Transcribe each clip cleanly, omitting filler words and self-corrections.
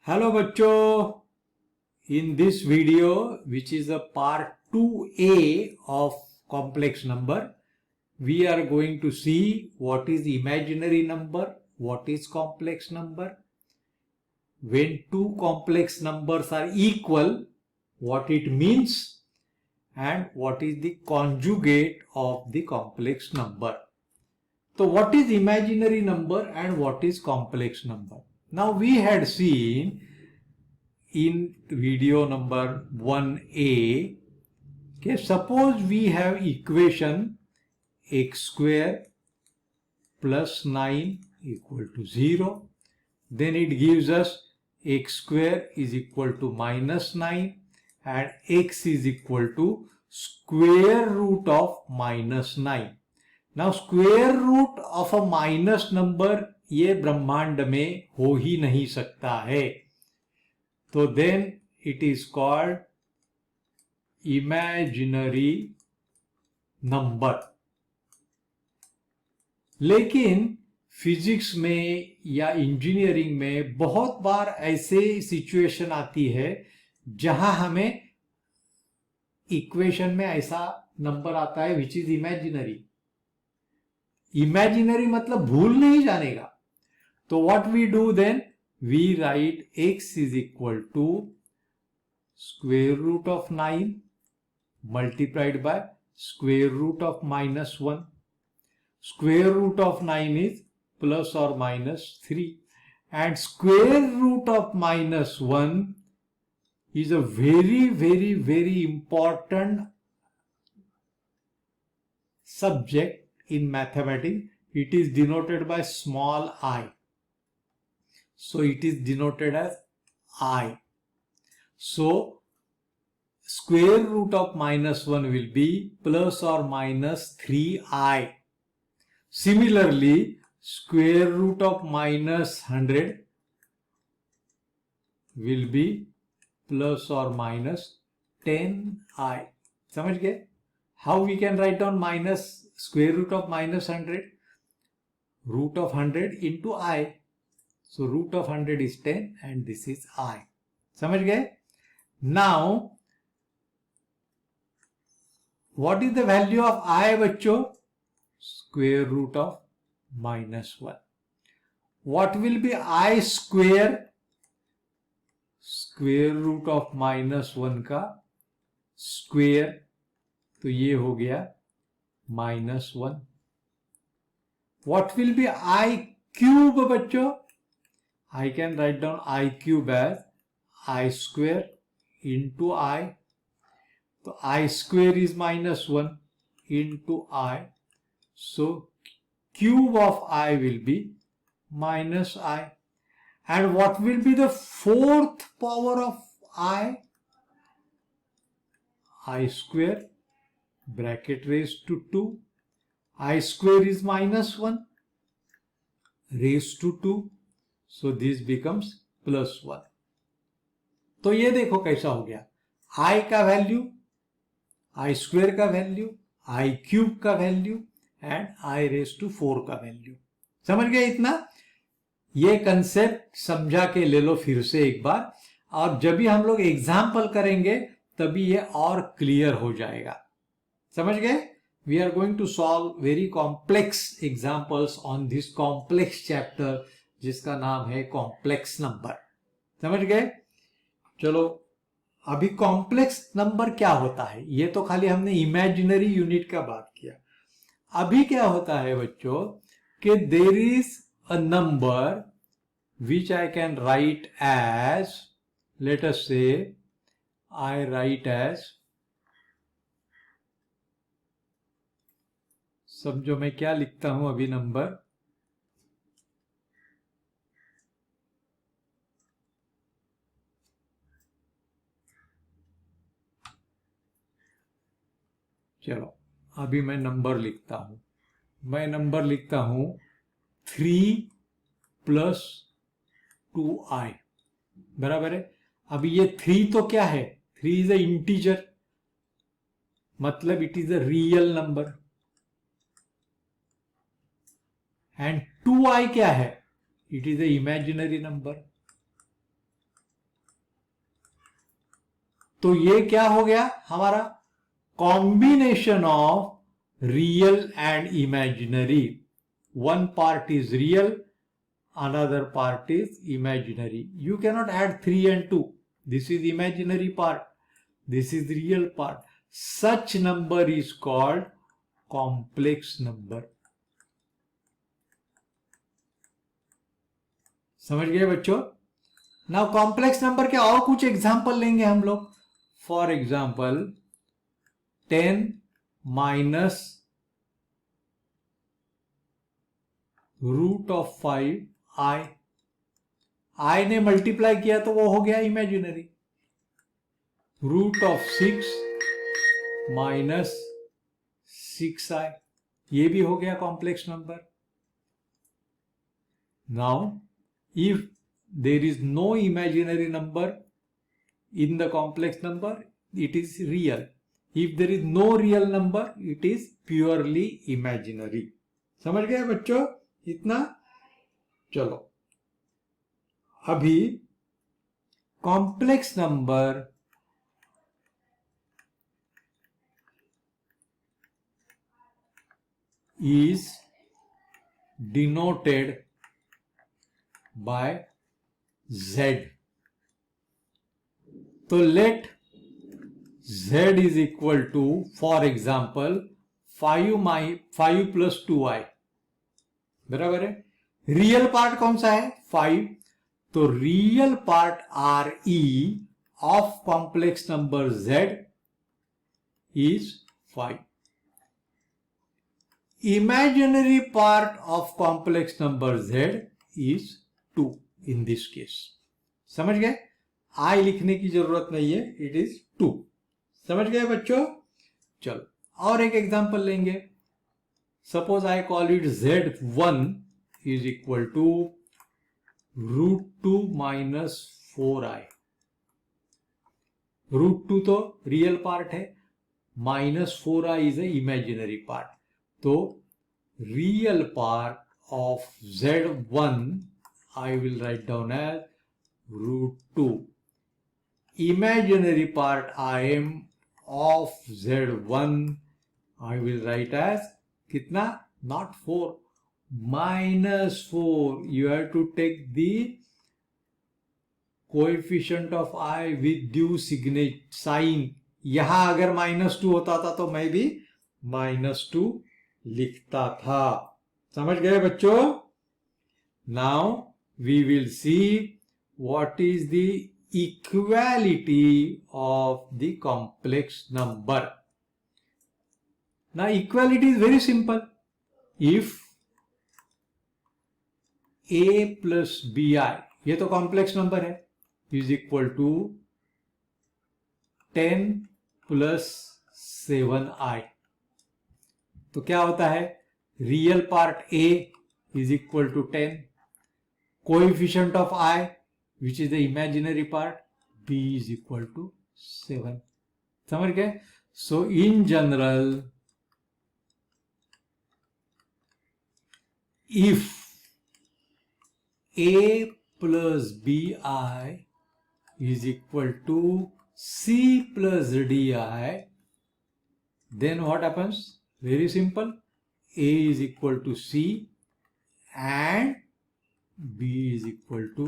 Hello bachcho, in this video which is a part 2a of complex number, we are going to see what is imaginary number, what is complex number, when two complex numbers are equal, what it means, and what is the conjugate of the complex number. So what is imaginary number and what is complex number? Now we had seen in video number 1a, okay, suppose we have equation x square plus 9 equal to 0. Then it gives us x square is equal to minus 9 and x is equal to square root of minus 9. Now square root of a minus number ये ब्रह्मांड में हो ही नहीं सकता है, तो then it is called imaginary number. लेकिन फिजिक्स में या इंजीनियरिंग में बहुत बार ऐसे सिचुएशन आती है जहां हमें इक्वेशन में ऐसा नंबर आता है विच इज इमेजिनरी. इमेजिनरी मतलब भूल नहीं जानेगा. तो what we do then, we write x is equal to square root of 9 multiplied by square root of minus 1. Square root of 9 is plus और minus 3 and square root of minus 1 is a very important subject in mathematics. It is denoted by small I. So it is denoted as I. So square root of minus 1 will be plus or minus 3i. Similarly, square root of minus 100 will be plus or minus 10i. समझ गए? How we can write down minus square root of minus 100? Root of 100 into I. So root of 100 is 10 and this is I. समझ गए? Now, what is the value of I बच्चों? Square root of minus 1. What will be I square? Square root of minus 1 का square, तो ये हो गया minus 1. What will be I cube बच्चों? I can write down I cube as I square into I. तो I square is minus 1 into I. So cube of I will be minus I. And what will be the fourth power of I? I square bracket raised to 2. I square is minus 1 raised to 2. So this becomes plus 1. तो ये देखो कैसा हो गया. I का value, I square का value, I cube का value and I raised to 4 का वैल्यू. समझ गए इतना? ये कंसेप्ट समझा के ले लो फिर से एक बार, और जब भी हम लोग एग्जाम्पल करेंगे तभी ये और क्लियर हो जाएगा. समझ गए? We are going to solve very complex examples on this complex chapter जिसका नाम है कॉम्प्लेक्स नंबर. समझ गए? चलो, अभी कॉम्प्लेक्स नंबर क्या होता है ये तो खाली हमने इमेजिनरी यूनिट का बात किया. अभी क्या होता है बच्चों कि there is a number which I can write as, let us say, I write as, समझो मैं क्या लिखता हूं अभी नंबर, चलो अभी मैं नंबर लिखता हूं. मैं नंबर लिखता हूं 3 प्लस 2i. बराबर है. अभी ये 3 तो क्या है? 3 इज अ इंटीजर, मतलब it is a real number. And 2i क्या है? It is a imaginary number. तो ये क्या हो गया हमारा? Combination of real and imaginary. One part is real, another part is imaginary. You cannot add 3 and 2. This is imaginary part, this is real part. Such number is called complex number. समझ गए बच्चों? Now complex number के और कुछ example लेंगे हम लोग. For example 10 minus root of 5 i ने मल्टीप्लाई किया तो वो हो गया imaginary. Root of 6 minus 6i, ये भी हो गया complex number. Now if there is no imaginary number in the complex number, it is real. If there is no real number, it is purely imaginary. समझ गए बच्चों इतना? चलो अभी complex number is denoted by z. तो let z is equal to, for example, 5 plus 2i. बराबर है. Real part कौन सा है? 5. तो real part RE of complex number z is 5. Imaginary part of complex number z is 2 in this case. समझ गए? I लिखने की जरूरत नहीं है, it is 2. समझ गए बच्चों? चलो और एक एग्जांपल लेंगे. Suppose I call it z1 is equal to root 2 minus 4i. Root 2 तो रियल पार्ट है, minus 4i is a imaginary part. तो real part of z1 I will write down as root 2. Imaginary part Im of z1 I will write as कितना? Not 4, minus 4. You have to take the coefficient of I with due sign. यहां अगर -2 होता था तो मैं भी -2 लिखता था. समझ गए बच्चों? Now we will see what is the equality of the complex number. Now equality is very simple. If a plus bi, ये तो कॉम्प्लेक्स नंबर है, is equal to 10 plus 7i. तो क्या होता है? Real part a is equal to 10, coefficient of I which is the imaginary part b is equal to 7. समझ गए? So in general, if a plus bi is equal to c plus di, then what happens? Very simple. A is equal to C and B is equal to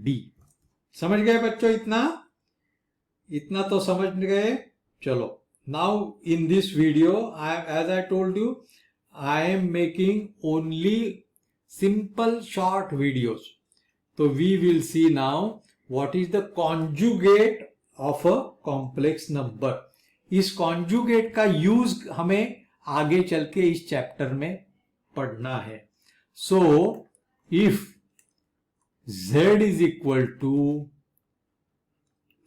D. समझ गए बच्चों? इतना तो समझ गए. चलो now in this video, as I told you, I am making only simple short videos. So we will see now what is the conjugate of a complex number. इस conjugate का use हमें आगे चल के इस चैप्टर में पढ़ना है. So if z is equal to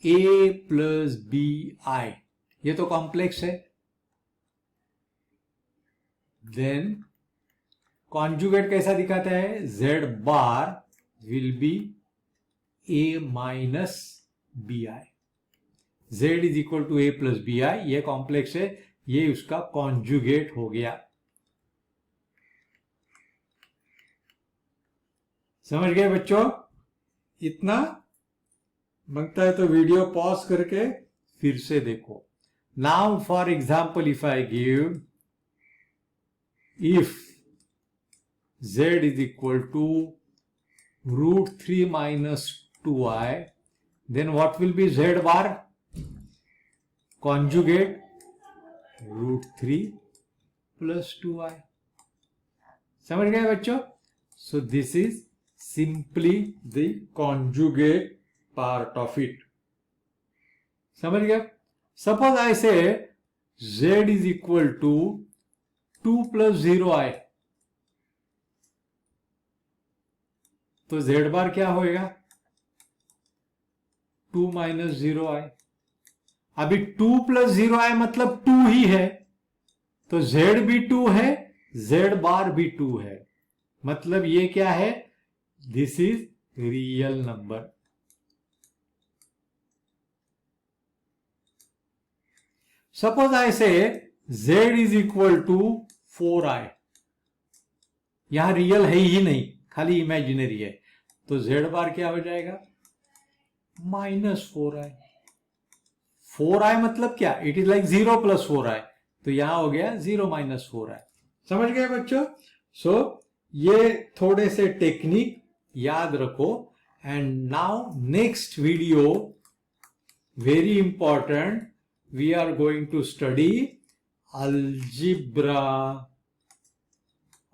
a plus B I, ये तो कॉम्प्लेक्स है, देन कॉन्जुगेट कैसा दिखाता है? z bar will be a minus B I. z is equal to a plus B I, ये कॉम्प्लेक्स है, ये उसका कॉन्जुगेट हो गया. समझ गए बच्चों? इतना बनता है तो वीडियो पॉज करके फिर से देखो. Now for example, if I give, if z is equal to root 3 minus 2i, then what will be z bar? Conjugate root 3 plus 2i. समझ गए बच्चों? So this is simply the conjugate part of it. समझ गए? Suppose I say z is equal to 2 plus 0i. तो z बार क्या होएगा? 2 minus 0i. अभी 2 plus 0i मतलब 2 ही है, तो z भी 2 है, z बार भी 2 है. मतलब ये क्या है? This is real number. Suppose I say z is equal to 4i. यहां रियल है ही नहीं, खाली इमेजिनरी है, तो z बार क्या हो जाएगा? -4i. 4i मतलब क्या? It is like 0 plus 4i, तो यहां हो गया 0 minus 4i. समझ गए बच्चों? सो ये थोड़े से टेक्निक याद रखो. And now next video, very important, we are going to study algebra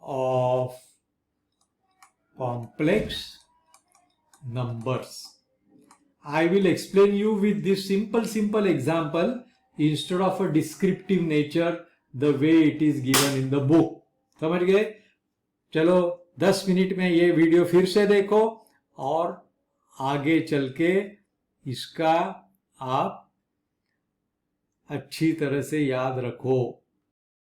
of complex numbers. I will explain you with this simple example instead of a descriptive nature the way it is given in the book. समझ गए? चलो 10 minute में ये video फिर से देखो और आगे चल के इसका आप अच्छी तरह से याद रखो.